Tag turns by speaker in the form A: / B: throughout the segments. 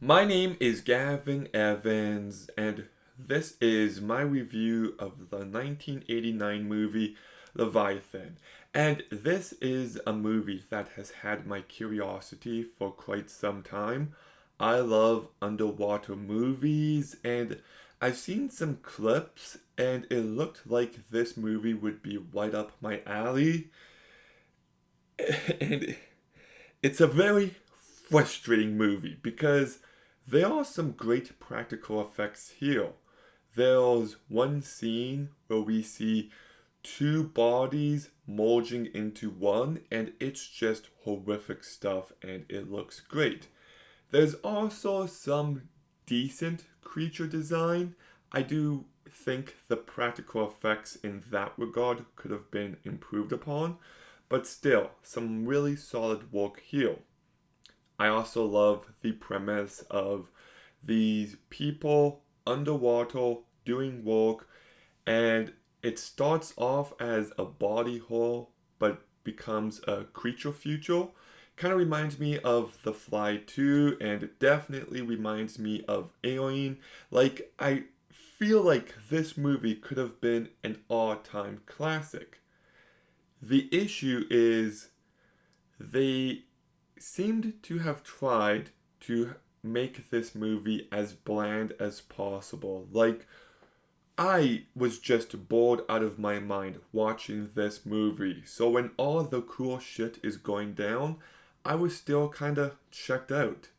A: My name is Gavin Evans, and this is my review of the 1989 movie Leviathan. And this is a movie that has had my curiosity for quite some time. I love underwater movies, and I've seen some clips, and it looked like this movie would be right up my alley. And it's a very frustrating movie because there are some great practical effects here. There's one scene where we see two bodies merging into one, and it's just horrific stuff, and it looks great. There's also some decent creature design. I do think the practical effects in that regard could have been improved upon, but still, some really solid work here. I also love the premise of these people underwater doing work, and it starts off as a body horror but becomes a creature future. Kind of reminds me of The Fly 2, and it definitely reminds me of Alien. Like, I feel like this movie could have been an all-time classic. The issue is they seemed to have tried to make this movie as bland as possible. Like, I was just bored out of my mind watching this movie. So when all the cool shit is going down, I was still kinda checked out.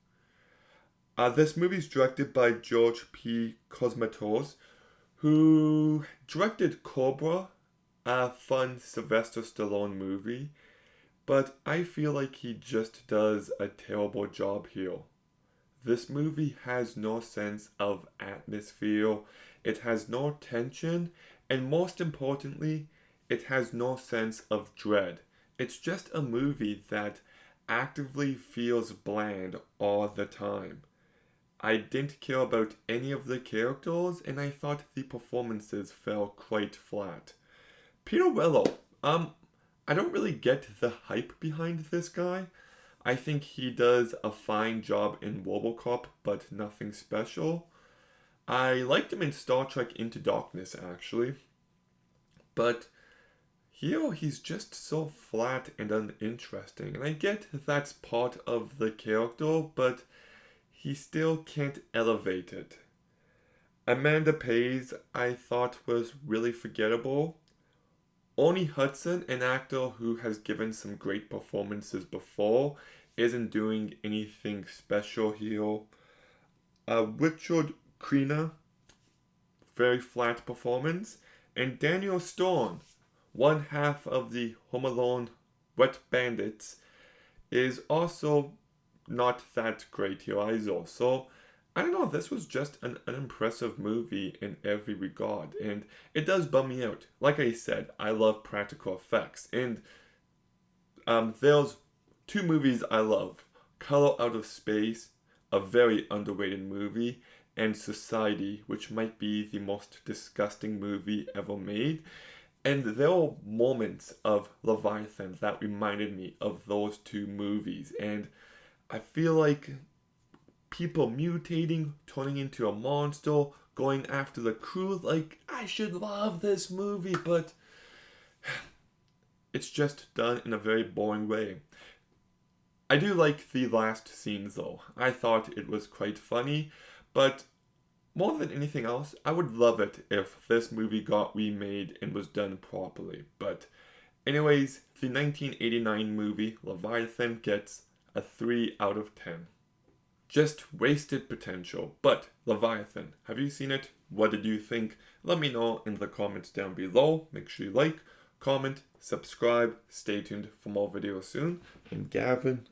A: This movie's directed by George P. Cosmatos, who directed Cobra, a fun Sylvester Stallone movie, but I feel like he just does a terrible job here. This movie has no sense of atmosphere, it has no tension, and most importantly, it has no sense of dread. It's just a movie that actively feels bland all the time. I didn't care about any of the characters, and I thought the performances fell quite flat. Peter Weller, I don't really get the hype behind this guy. I think he does a fine job in Robocop, but nothing special. I liked him in Star Trek Into Darkness, actually. But here he's just so flat and uninteresting. And I get that's part of the character, but he still can't elevate it. Amanda Pays, I thought was really forgettable. Only Hudson, an actor who has given some great performances before, isn't doing anything special here. Richard Crenna, very flat performance. And Daniel Stone, one half of the Home Alone Wet Bandits, is also not that great here either. So I don't know, this was just an unimpressive movie in every regard, and it does bum me out. Like I said, I love practical effects, and there's two movies I love: Color Out of Space, a very underrated movie, and Society, which might be the most disgusting movie ever made. And there were moments of Leviathan that reminded me of those two movies, and I feel like people mutating, turning into a monster, going after the crew. Like, I should love this movie, but it's just done in a very boring way. I do like the last scenes though. I thought it was quite funny, but more than anything else, I would love it if this movie got remade and was done properly. But, anyways, the 1989 movie Leviathan gets a 3 out of 10. Just wasted potential. But Leviathan, have you seen it? What did you think? Let me know in the comments down below. Make sure you like, comment, subscribe. Stay tuned for more videos soon. And Gavin